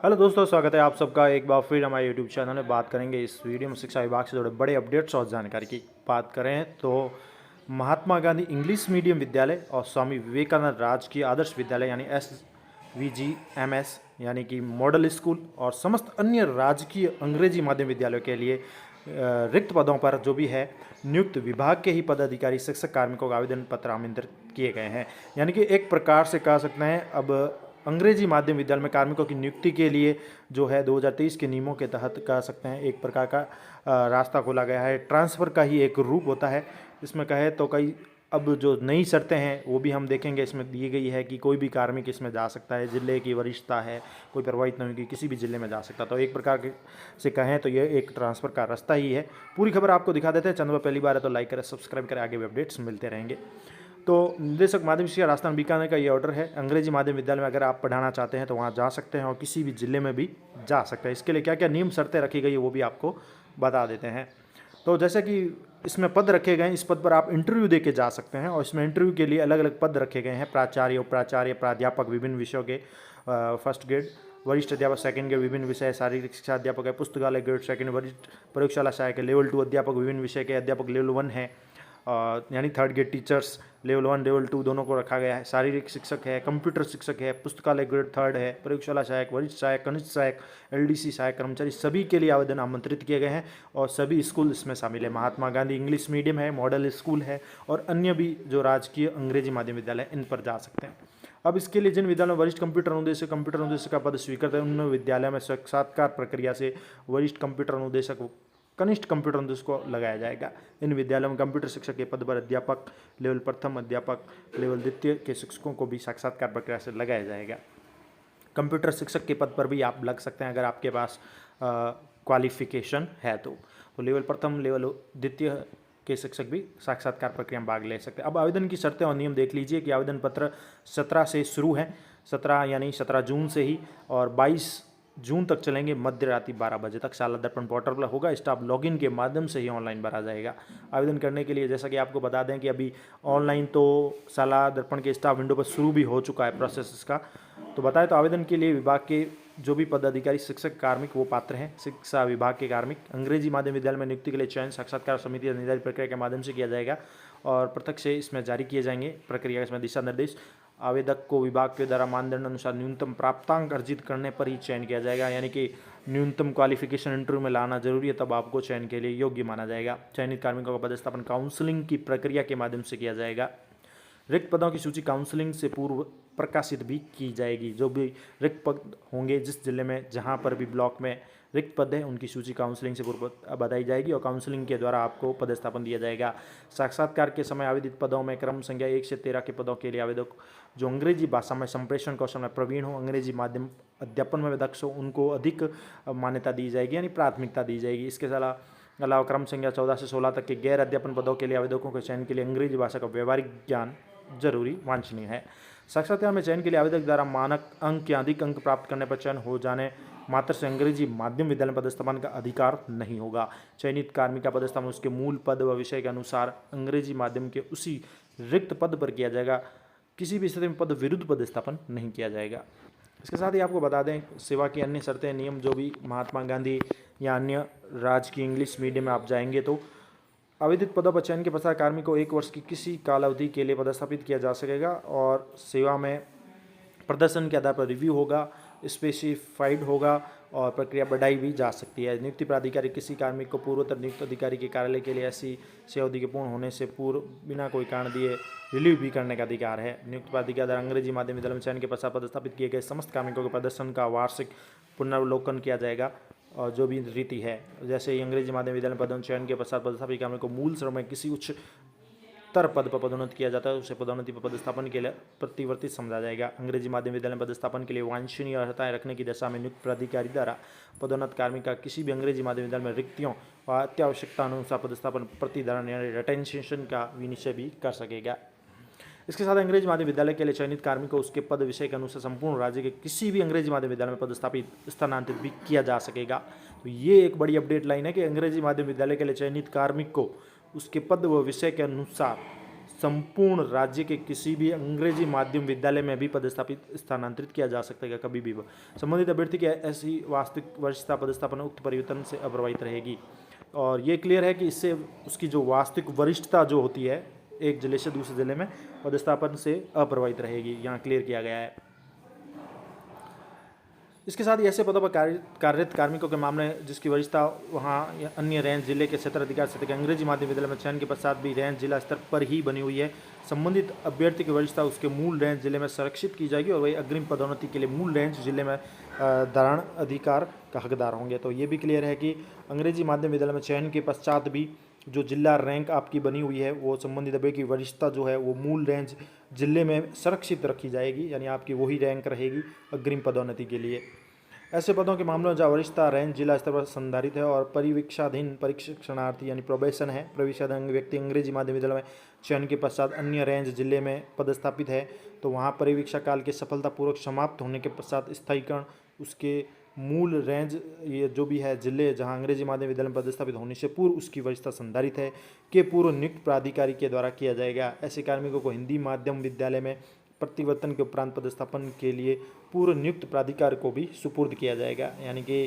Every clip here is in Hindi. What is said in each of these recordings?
हेलो दोस्तों, स्वागत है आप सबका एक बार फिर हमारे यूट्यूब चैनल में। बात करेंगे इस वीडियो में शिक्षा विभाग से जुड़े बड़े अपडेट्स और जानकारी की। बात करें तो महात्मा गांधी इंग्लिश मीडियम विद्यालय और स्वामी विवेकानंद राजकीय आदर्श विद्यालय यानी SVGMS यानी कि मॉडल स्कूल और समस्त अन्य राजकीय अंग्रेजी माध्यम विद्यालयों के लिए रिक्त पदों पर जो भी है नियुक्त विभाग के ही पदाधिकारी शिक्षक कार्मिकों का आवेदन पत्र आमंत्रित किए गए हैं। यानी कि एक प्रकार से कह सकते हैं अब अंग्रेजी माध्यम विद्यालय में कार्मिकों की नियुक्ति के लिए जो है 2023 के नियमों के तहत कह सकते हैं एक प्रकार का रास्ता खोला गया है। ट्रांसफ़र का ही एक रूप होता है इसमें कहे तो। कई अब जो नई शर्तें हैं वो भी हम देखेंगे इसमें दी गई है कि कोई भी कार्मिक इसमें जा सकता है, जिले की वरिष्ठता है कोई प्रभावित नहीं होगी, किसी भी जिले में जा सकता। तो एक प्रकार के से कहें तो ये एक ट्रांसफ़र का रास्ता ही है। पूरी खबर आपको दिखा देते हैं। चैनल पर पहली बार है तो लाइक करें, सब्सक्राइब करें, आगे भी अपडेट्स मिलते रहेंगे। तो निदेशक माध्यमिक शिक्षा राजस्थान बीकानेर का ये ऑर्डर है। अंग्रेजी माध्यम विद्यालय में अगर आप पढ़ाना चाहते हैं तो वहाँ जा सकते हैं और किसी भी जिले में भी जा सकते हैं। इसके लिए क्या क्या नियम शर्तें रखी गई है वो भी आपको बता देते हैं। तो जैसे कि इसमें पद रखे गए हैं, इस पद पर आप इंटरव्यू दे के जा सकते हैं और इसमें इंटरव्यू के लिए अलग अलग पद रखे गए हैं। प्राचार्य, उपाचार्य, प्राध्यापक विभिन्न विषयों के फर्स्ट ग्रेड, वरिष्ठ अध्यापक सेकंड ग्रेड विभिन्न विषय, शारीरिक शिक्षा अध्यापक है, पुस्तकालय ग्रेड सेकंड, वरिष्ठ प्रयोगशाला सहायक है, लेवल 2 अध्यापक विभिन्न विषय के अध्यापक लेवल 1 है, यानी third grade teachers level 1 level 2 दोनों को रखा गया है। शारीरिक शिक्षक है, कंप्यूटर शिक्षक है, पुस्तकालय ग्रेड 3 है, प्रयोगशाला सहायक, वरिष्ठ सहायक, कनिष्ठ सहायक, LDC सहायक कर्मचारी, सभी के लिए आवेदन आमंत्रित किए गए हैं और सभी स्कूल इसमें शामिल है। महात्मा गांधी इंग्लिश मीडियम है, मॉडल स्कूल है और अन्य भी जो राजकीय अंग्रेजी माध्यम विद्यालय इन पर जा सकते हैं। अब इसके लिए जिन विद्यालयों में वरिष्ठ कंप्यूटर अनुदेशक का पद स्वीकृत है उन विद्यालय में साक्षात्कार प्रक्रिया से वरिष्ठ कंप्यूटर अनुदेशक, कनिष्ठ कंप्यूटर अनुदेशक को लगाया जाएगा। इन विद्यालयों में कंप्यूटर शिक्षक के पद पर अध्यापक लेवल प्रथम, अध्यापक लेवल द्वितीय के शिक्षकों को भी साक्षात्कार प्रक्रिया से लगाया जाएगा। कंप्यूटर शिक्षक के पद पर भी आप लग सकते हैं अगर आपके पास क्वालिफिकेशन है तो लेवल प्रथम लेवल द्वितीय के शिक्षक भी साक्षात्कार प्रक्रिया में भाग ले सकते हैं। अब आवेदन की शर्तें और नियम देख लीजिए कि आवेदन पत्र 17 से शुरू है, 17 यानी 17 जून से ही, और 22 जून तक चलेंगे। मध्य रात्रि 12 बजे तक शाला दर्पण पोर्टल पर होगा। स्टाफ लॉगिन के माध्यम से ही ऑनलाइन भरा जाएगा। आवेदन करने के लिए जैसा कि आपको बता दें कि अभी ऑनलाइन तो शाला दर्पण के स्टाफ विंडो पर शुरू भी हो चुका है प्रोसेस इसका। तो बताएं तो आवेदन के लिए विभाग के जो भी पदाधिकारी शिक्षक कार्मिक वो पात्र हैं। शिक्षा विभाग के कार्मिक अंग्रेजी माध्यम विद्यालय में नियुक्ति के लिए चयन साक्षात्कार समिति निर्धारित प्रक्रिया के माध्यम से किया जाएगा और प्रत्यक्ष से इसमें जारी किए जाएंगे प्रक्रिया इसमें दिशा निर्देश। आवेदक को विभाग के द्वारा मानदंड अनुसार न्यूनतम प्राप्तांक अर्जित करने पर ही चयन किया जाएगा, यानी कि न्यूनतम क्वालिफिकेशन इंटरव्यू में लाना जरूरी है, तब आपको चयन के लिए योग्य माना जाएगा। चयनित कार्मिकों का पदस्थापन काउंसलिंग की प्रक्रिया के माध्यम से किया जाएगा। रिक्त पदों की सूची काउंसलिंग से पूर्व प्रकाशित भी की जाएगी। जो भी रिक्त पद होंगे जिस जिले में जहां पर भी ब्लॉक में रिक्त पद है उनकी सूची काउंसलिंग से पूर्व बताई जाएगी और काउंसलिंग के द्वारा आपको पदस्थापन दिया जाएगा। साक्षात्कार के समय आवेदित पदों में क्रम संख्या 1 से 13 के पदों के लिए आवेदक जो अंग्रेजी भाषा में संप्रेषण कौशल में प्रवीण हो, अंग्रेजी माध्यम अध्यापन में दक्ष हो, उनको अधिक मान्यता दी जाएगी, यानी प्राथमिकता दी जाएगी। इसके अलावा क्रम संख्या 14 से 16 तक के गैर अध्यापन पदों के लिए आवेदकों के चयन के लिए अंग्रेजी भाषा का व्यवहारिक ज्ञान जरूरी वांछनीय है। साक्षात्कार में चयन के लिए आवेदक द्वारा मानक अंक या अधिक अंक प्राप्त करने पर चयन हो जाने मात्र से अंग्रेजी माध्यम विद्यालय में पदस्थापन का अधिकार नहीं होगा। चयनित कार्मिक का पदस्थापन उसके मूल पद व विषय के अनुसार अंग्रेजी माध्यम के उसी रिक्त पद पर किया जाएगा। किसी भी स्थिति में पद विरुद्ध पदस्थापन नहीं किया जाएगा। इसके साथ ही आपको बता दें सेवा की अन्य शर्तें नियम जो भी महात्मा गांधी या अन्य राजकीय इंग्लिश मीडियम में आप जाएंगे तो आवेदित पदों पर चयन के पश्चात कार्मिक को 1 वर्ष की किसी कालावधि के लिए पदस्थापित किया जा सकेगा और सेवा में प्रदर्शन के आधार पर रिव्यू होगा, स्पेसिफाइड होगा और प्रक्रिया बढ़ाई भी जा सकती है। नियुक्ति प्राधिकारी किसी कार्मिक को पूर्वोत्तर नियुक्त अधिकारी के कार्यालय के लिए ऐसी सेवा अवधि के पूर्ण होने से पूर्व बिना कोई कारण दिए रिलीव भी करने का अधिकार है। नियुक्त प्राधिकारी द्वारा अंग्रेजी माध्यम विद्यालय में चयन के पश्चात पदस्थापित किए गए समस्त कार्मिकों के प्रदर्शन का वार्षिक पुनर्वलोकन किया जाएगा और जो भी रीति है, जैसे ही अंग्रेजी माध्यम विद्यालय में पद चयन के पश्चात पदस्थापित कार्मिक को मूल श्रम में किसी उच्चतर पद पर पदोन्नत किया जाता है, उसे पदोन्नति पर पदस्थापन के लिए प्रतिवर्तित समझा जाएगा। अंग्रेजी माध्यम विद्यालय में पदस्थापन के लिए वांछनीय अर्हताएं रखने की दशा में नियुक्त प्राधिकारी द्वारा पदोन्नत कार्मिक का किसी भी अंग्रेजी माध्यम विद्यालय में रिक्तियों व अत्यावश्यकता अनुसार पदस्थापन प्रतिधारण यानी रिटेंशन का विनिश्चय भी कर सकेगा। इसके साथ अंग्रेजी माध्यम विद्यालय के लिए चयनित कार्मिक को उसके पद विषय के अनुसार संपूर्ण राज्य के किसी भी अंग्रेजी माध्यम विद्यालय में पदस्थापित स्थानांतरित भी किया जा सकेगा। तो ये एक बड़ी अपडेट लाइन है कि अंग्रेजी माध्यम विद्यालय के लिए चयनित कार्मिक को उसके पद व विषय के अनुसार संपूर्ण राज्य के किसी भी अंग्रेजी माध्यम विद्यालय में भी पदस्थापित स्थानांतरित किया जा सकता है कभी भी। संबंधित अभ्यर्थी की ऐसी वास्तविक वरिष्ठता पदस्थापन उक्त परिवर्तन से अप्रभावित रहेगी। और ये क्लियर है कि इससे उसकी जो वास्तविक वरिष्ठता जो होती है एक जिले से दूसरे जिले में पदस्थापन से अप्रभावित रहेगी, यहाँ क्लियर किया गया है। इसके साथ ही ऐसे पदों पर कार्यरत कार्मिकों के मामले में जिसकी वरिष्ठता वहाँ या अन्य रेंज जिले के क्षेत्र अधिकार क्षेत्र के अंग्रेजी माध्यम विद्यालय में चयन के पश्चात भी रेंज जिला स्तर पर ही बनी हुई है। संबंधित अभ्यर्थी की वरिष्ठता उसके मूल रेंज जिले में संरक्षित की जाएगी और वही अग्रिम पदोन्नति के लिए मूल रेंज जिले में धारण अधिकार का हकदार होंगे। तो ये भी क्लियर है कि अंग्रेजी माध्यम विद्यालय में चयन के पश्चात भी जो जिला रैंक आपकी बनी हुई है वो संबंधित अभ्यर्थी की वरिष्ठता जो है वो मूल रेंज जिले में संरक्षित रखी जाएगी, यानी आपकी वही रैंक रहेगी अग्रिम पदोन्नति के लिए। ऐसे पदों के मामलों में जहाँ वरिष्ठता रेंज जिला स्तर पर संधारित है और परिवीक्षाधीन प्रशिक्षणार्थी यानी प्रोबेशन है, प्रवेशाधीन व्यक्ति अंग्रेजी माध्यम विद्यालय में चयन के पश्चात अन्य रेंज जिले में पदस्थापित है तो वहाँ परिवीक्षा काल के सफलतापूर्वक समाप्त होने के पश्चात स्थायीकरण उसके मूल रेंज ये जो भी है जिले जहां अंग्रेजी माध्यम विद्यालय में पदस्थापित होने से पूर्व उसकी वरिष्ठता संधारित है के पूर्व नियुक्त प्राधिकारी के द्वारा किया जाएगा। ऐसे कार्मिकों को हिंदी माध्यम विद्यालय में प्रतिवर्तन के उपरांत पदस्थापन के लिए पूर्व नियुक्त प्राधिकार को भी सुपुर्द किया जाएगा। यानी कि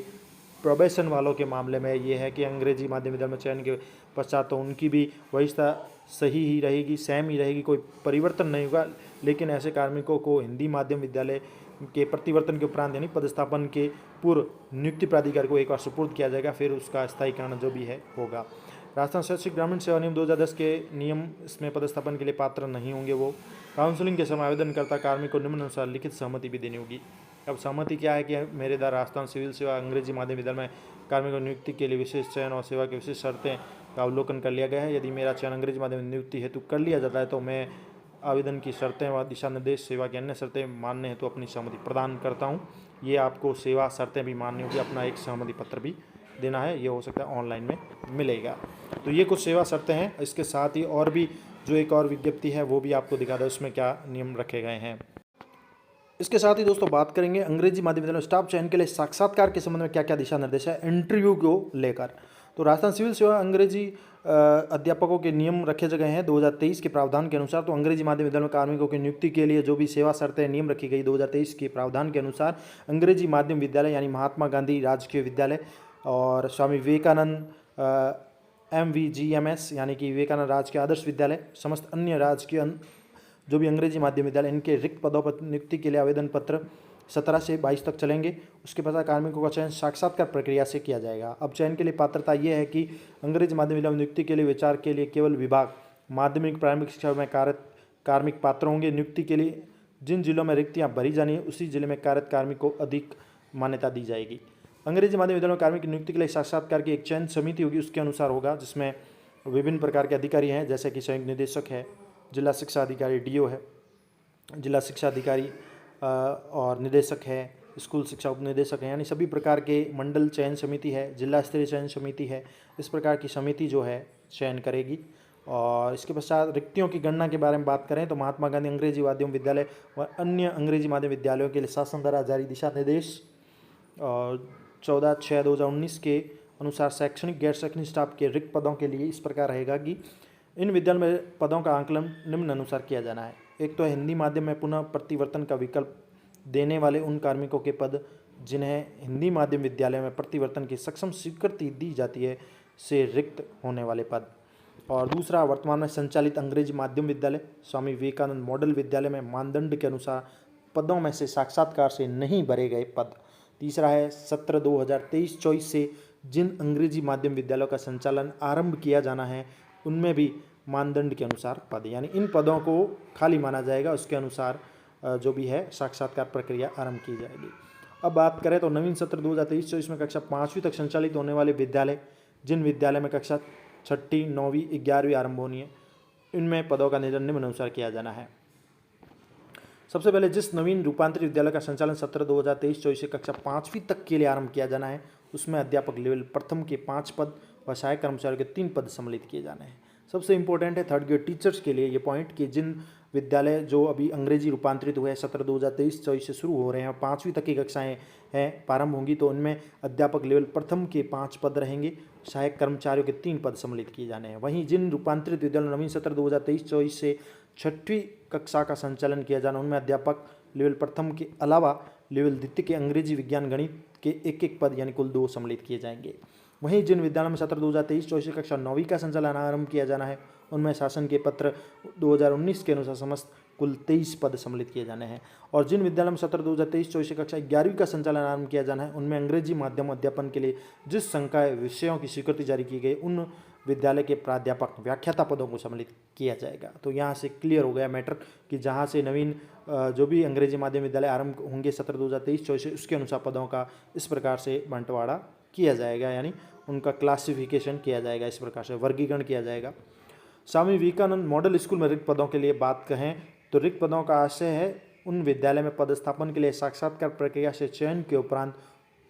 प्रोबेशन वालों के मामले में ये है कि अंग्रेजी माध्यम विद्यालय में चयन के पश्चात तो उनकी भी वरिष्ठता सही ही रहेगी, सेम ही रहेगी, कोई परिवर्तन नहीं होगा। लेकिन ऐसे कार्मिकों को हिंदी माध्यम विद्यालय के प्रतिवर्तन के उपरांत यानी पदस्थापन के पूर्व नियुक्ति प्राधिकार को एक बार सुपुर्द किया जाएगा, फिर उसका स्थायीकरण जो भी है होगा। राजस्थान शैक्षिक ग्रामीण सेवा नियम 2010 के नियम इसमें पदस्थापन के लिए पात्र नहीं होंगे। वो काउंसलिंग के समय आवेदनकर्ता कार्मिक को निम्नानुसार लिखित सहमति भी देनी होगी। अब सहमति क्या है कि मेरे द्वारा राजस्थान सिविल सेवा अंग्रेजी माध्यम विद्यालय में कार्मिकों की नियुक्ति के लिए विशेष चयन और सेवा की विशेष शर्तें का अवलोकन कर लिया गया है। यदि मेरा चयन अंग्रेजी माध्यम नियुक्ति हेतु कर लिया जाता है तो मैं आवेदन की शर्तें व दिशा निर्देश सेवा की अन्य शर्तें मानने हेतु अपनी सहमति प्रदान करता हूँ। ये आपको सेवा शर्तें भी माननी होगी, अपना एक सहमति पत्र भी देना है, ये हो सकता है ऑनलाइन में मिलेगा। तो ये कुछ सेवा शर्तें हैं। इसके साथ ही और भी जो एक और विज्ञप्ति है वो भी आपको दिखा दो उसमें क्या नियम रखे गए हैं। इसके साथ ही दोस्तों बात करेंगे अंग्रेजी माध्यम विद्यालय स्टाफ चयन के लिए साक्षात्कार के संबंध में क्या क्या दिशा निर्देश है इंटरव्यू को लेकर। तो राजस्थान सिविल सेवा अंग्रेजी अध्यापकों के नियम रखे गए हैं 2023 के प्रावधान के अनुसार। तो अंग्रेजी माध्यम विद्यालय में कार्मिकों की नियुक्ति के लिए जो भी सेवा शर्तें नियम रखी गई 2023 के प्रावधान के अनुसार, अंग्रेजी माध्यम विद्यालय यानी महात्मा गांधी राजकीय विद्यालय और स्वामी विवेकानंद MVGMS यानी कि विवेकानंद राजकीय आदर्श विद्यालय, समस्त अन्य राजकीय जो भी अंग्रेजी माध्यम विद्यालय इनके रिक्त पदों पर नियुक्ति के लिए आवेदन पत्र 17 से 22 तक चलेंगे। उसके पश्चात कार्मिकों का चयन साक्षात्कार प्रक्रिया से किया जाएगा। अब चयन के लिए पात्रता ये है कि अंग्रेजी माध्यम विद्यालय में नियुक्ति के लिए विचार के लिए केवल विभाग माध्यमिक प्रारंभिक शिक्षा में कार्यरत कार्मिक पात्र होंगे। नियुक्ति के लिए जिन जिलों में रिक्तियाँ भरी जानी है उसी जिले में कार्यरत कार्मिक को अधिक मान्यता दी जाएगी। अंग्रेजी माध्यम विद्यालय में कार्मिक की नियुक्ति के लिए साक्षात्कार की एक चयन समिति होगी, उसके अनुसार होगा, जिसमें विभिन्न प्रकार के अधिकारी हैं जैसे कि संयुक्त निदेशक है, जिला शिक्षा अधिकारी DO है, जिला शिक्षा अधिकारी और निदेशक है, स्कूल शिक्षा उप निदेशक है, यानी सभी प्रकार के मंडल चयन समिति है, जिला स्तरीय चयन समिति है। इस प्रकार की समिति जो है चयन करेगी। और इसके पश्चात रिक्तियों की गणना के बारे में बात करें तो महात्मा गांधी अंग्रेजी माध्यम विद्यालय व अन्य अंग्रेजी माध्यम विद्यालयों के लिए शासन द्वारा जारी दिशा निर्देश 14/6/2019 के अनुसार शैक्षणिक गैर शैक्षणिक स्टाफ के रिक्त पदों के लिए इस प्रकार रहेगा कि इन विद्यालय में पदों का आंकलन निम्न अनुसार किया जाना है। एक तो हिंदी माध्यम में पुनः प्रतिवर्तन का विकल्प देने वाले उन कार्मिकों के पद जिन्हें हिंदी माध्यम विद्यालय में प्रतिवर्तन की सक्षम स्वीकृति दी जाती है से रिक्त होने वाले पद। और दूसरा, वर्तमान में संचालित अंग्रेजी माध्यम विद्यालय स्वामी विवेकानंद मॉडल विद्यालय में मानदंड के अनुसार पदों में से साक्षात्कार से नहीं भरे गए पद। तीसरा है, सत्र 2023-24 से जिन अंग्रेजी माध्यम विद्यालयों का संचालन आरंभ किया जाना है उनमें भी मानदंड के अनुसार पद, यानी इन पदों को खाली माना जाएगा, उसके अनुसार जो भी है साक्षात्कार प्रक्रिया आरंभ की जाएगी। अब बात करें तो नवीन सत्र 2023-24 में कक्षा 5वीं तक संचालित होने वाले विद्यालय, जिन विद्यालय में कक्षा 6ठी 9वीं 11वीं आरंभ होनी है, इनमें पदों का निर्णय निम्न अनुसार किया जाना है। सबसे पहले जिस नवीन रूपांतरित विद्यालय का संचालन सत्र 2023-24 से कक्षा 5वीं तक के लिए आरंभ किया जाना है उसमें अध्यापक लेवल प्रथम के 5 पद व सहायक कर्मचारियों के 3 पद सम्मिलित किए जाने हैं। सबसे इंपॉर्टेंट है थर्ड ग्रेड टीचर्स के लिए ये पॉइंट कि जिन विद्यालय जो अभी अंग्रेजी रूपांतरित हुए हैं सत्र 2023-24 से शुरू हो रहे हैं और 5वीं तक की कक्षाएं हैं प्रारंभ होंगी, तो उनमें अध्यापक लेवल प्रथम के 5 पद रहेंगे, सहायक कर्मचारियों के 3 पद सम्मिलित किए जाने हैं। वहीं जिन रूपांतरित विद्यालयों नवीन सत्र 2023-24 से 6वीं कक्षा का संचालन किया जाना, उनमें अध्यापक लेवल प्रथम के अलावा लेवल द्वितीय के अंग्रेजी विज्ञान गणित के 1-1 पद यानी कुल 2 सम्मिलित किए जाएंगे। वहीं जिन विद्यालयों में सत्र 2023-24 कक्षा 9वीं का संचालन आरंभ किया जाना है, उनमें शासन के पत्र 2019 के अनुसार समस्त कुल 23 पद सम्मिलित किए जाने हैं। और जिन विद्यालयों में सत्र 2023-24 कक्षा 11वीं का संचालन आरंभ किया जाना है, उनमें अंग्रेजी माध्यम अध्यापन के लिए जिस संकाय विषयों की स्वीकृति जारी की गई, उन विद्यालय के प्राध्यापक व्याख्याता पदों को सम्मिलित किया जाएगा। तो यहाँ से क्लियर हो गया मैटर कि जहाँ से नवीन जो भी अंग्रेजी माध्यम विद्यालय आरंभ होंगे सत्र 2023-24 उसके अनुसार पदों का इस प्रकार से बंटवारा किया जाएगा, यानी उनका क्लासिफिकेशन किया जाएगा, इस प्रकार से वर्गीकरण किया जाएगा। स्वामी विवेकानंद मॉडल स्कूल में रिक्त पदों के लिए बात कहें तो रिक्त पदों का आशय है उन विद्यालय में पदस्थापन के लिए साक्षात्कार प्रक्रिया से चयन के उपरांत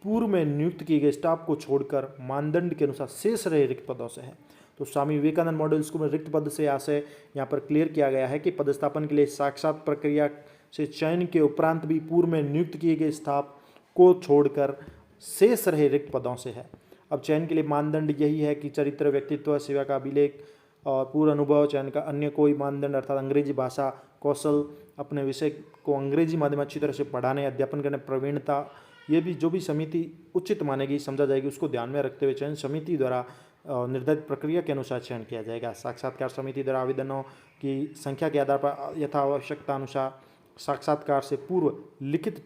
पूर्व में नियुक्त किए गए स्टाफ को छोड़कर मानदंड के अनुसार शेष रहे रिक्त पदों से है। तो स्वामी विवेकानंद मॉडल स्कूल में रिक्त पद से आशय यहाँ पर क्लियर किया गया है कि पदस्थापन के लिए साक्षात प्रक्रिया से चयन के उपरांत भी पूर्व में नियुक्त किए गए स्टाफ को छोड़कर शेष रहे रिक्त पदों से है। अब चयन के लिए मानदंड यही है कि चरित्र, व्यक्तित्व, सेवा का अभिलेख और पूर्व अनुभव। चयन का अन्य कोई मानदंड अर्थात अंग्रेजी भाषा कौशल, अपने विषय को अंग्रेजी माध्यम अच्छी तरह से पढ़ाने अध्यापन करने प्रवीणता, ये भी जो भी समिति उचित मानेगी समझा जाएगी उसको ध्यान में रखते हुए चयन समिति द्वारा निर्धारित प्रक्रिया के अनुसार चयन किया जाएगा। साक्षात्कार समिति द्वारा आवेदनों की संख्या के आधार पर यथा आवश्यकता अनुसार साक्षात्कार से पूर्व लिखित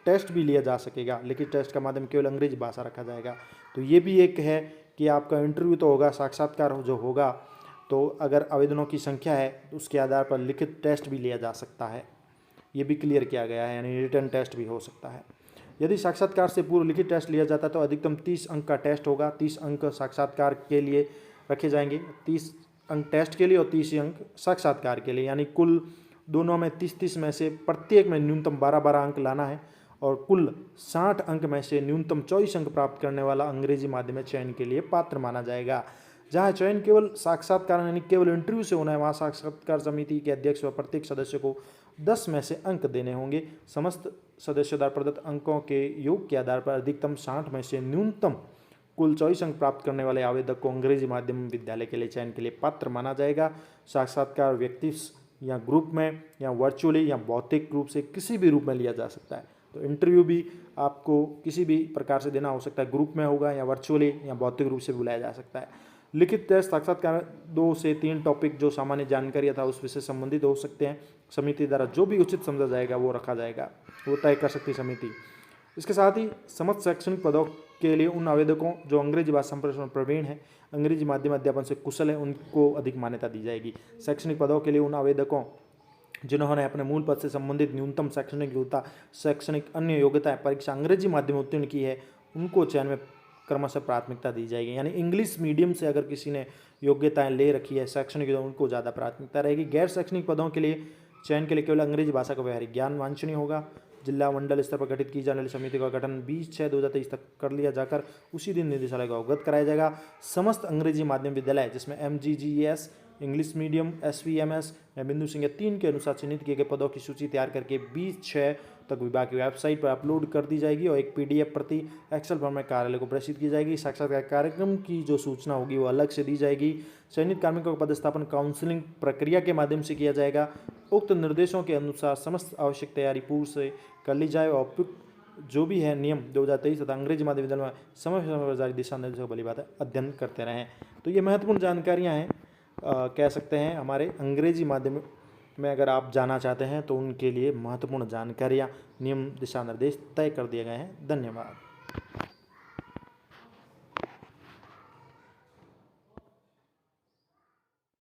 टेस्ट भी लिया जा सकेगा। लिखित टेस्ट का माध्यम केवल अंग्रेजी भाषा रखा जाएगा। तो ये भी एक है कि आपका इंटरव्यू तो होगा, साक्षात्कार जो होगा तो अगर आवेदनों की संख्या है तो उसके आधार पर लिखित टेस्ट भी लिया जा सकता है, ये भी क्लियर किया गया है, यानी रिटन टेस्ट भी हो सकता है। यदि साक्षात्कार से पूर्व लिखित टेस्ट लिया जाता है तो अधिकतम 30 अंक का टेस्ट होगा। 30 अंक साक्षात्कार के लिए रखे जाएंगे, 30 अंक टेस्ट के लिए और 30 अंक साक्षात्कार के लिए, यानी कुल दोनों में 30-30 में से प्रत्येक में न्यूनतम 12-12 अंक लाना है और कुल 60 अंक में से न्यूनतम 24 अंक प्राप्त करने वाला अंग्रेजी माध्यम में चयन के लिए पात्र माना जाएगा। जहाँ चयन केवल साक्षात्कार यानी केवल इंटरव्यू से होना है, वहाँ साक्षात्कार समिति के अध्यक्ष व प्रत्येक सदस्य को 10 में से अंक देने होंगे। समस्त सदस्यों द्वारा प्रदत्त अंकों के योग के आधार पर अधिकतम 60 में से न्यूनतम कुल 24 अंक प्राप्त करने वाले आवेदक को अंग्रेजी माध्यम विद्यालय के लिए चयन के लिए पात्र माना जाएगा। साक्षात्कार व्यक्ति या ग्रुप में या वर्चुअली या भौतिक रूप से किसी भी रूप में लिया जा सकता है। तो इंटरव्यू भी आपको किसी भी प्रकार से देना हो सकता है, ग्रुप में होगा या वर्चुअली या भौतिक रूप से बुलाया जा सकता है। लिखित टेस्ट साक्षात्कार 2 से 3 टॉपिक जो सामान्य जानकारी था उस विषय संबंधित हो सकते हैं। समिति द्वारा जो भी उचित समझा जाएगा वो रखा जाएगा, वो तय कर सकती समिति। इसके साथ ही समस्त शैक्षणिक पदों के लिए उन आवेदकों जो अंग्रेजी भाषा संप्रेषण में प्रवीण है, अंग्रेजी माध्यम अध्यापन से कुशल है, उनको अधिक मान्यता दी जाएगी। शैक्षणिक पदों के लिए उन आवेदकों जिन्होंने अपने मूल पद से संबंधित न्यूनतम शैक्षणिक योग्यता, शैक्षणिक अन्य योग्यता परीक्षा अंग्रेजी माध्यम में उत्तीर्ण की है, उनको चयन में क्रमशः प्राथमिकता दी जाएगी। यानी इंग्लिश मीडियम से अगर किसी ने योग्यताएं ले रखी है शैक्षणिक, उनको ज़्यादा प्राथमिकता रहेगी। गैर शैक्षणिक पदों के लिए चयन के लिए केवल अंग्रेजी भाषा का व्यवहारिक ज्ञान वांछनीय होगा। जिला मंडल स्तर पर गठित की जाने वाली समिति का गठन 20/6/2023 तक कर लिया जाकर उसी दिन निदेशालय को अवगत कराया जाएगा। समस्त अंग्रेजी माध्यम विद्यालय जिसमें MGGES, इंग्लिश मीडियम, SVMS या बिंदु संख्या 3 के अनुसार चिन्हित किए गए पदों की सूची तैयार करके 20/6 तक विभाग की वेबसाइट पर अपलोड कर दी जाएगी और एक PDF प्रति एक्सेल फॉर्म में कार्यालय को प्रेषित की जाएगी। साक्षात्कार कार्यक्रम की जो सूचना होगी वो अलग से दी जाएगी। चयनित कार्मिकों का पदस्थापन काउंसलिंग प्रक्रिया के माध्यम से किया जाएगा। उक्त निर्देशों के अनुसार समस्त आवश्यक तैयारी पूर्व से कर ली जाए और उपयुक्त जो भी है नियम 2023 तथा अंग्रेजी माध्यम विद्यालय में समय समय पर जारी दिशा निर्देशों का भली बात है अध्ययन करते रहें। तो ये महत्वपूर्ण जानकारियाँ हैं, कह सकते हैं हमारे अंग्रेजी माध्यम में अगर आप जाना चाहते हैं तो उनके लिए महत्वपूर्ण जानकारियाँ, नियम, दिशा निर्देश तय कर दिए गए हैं। धन्यवाद।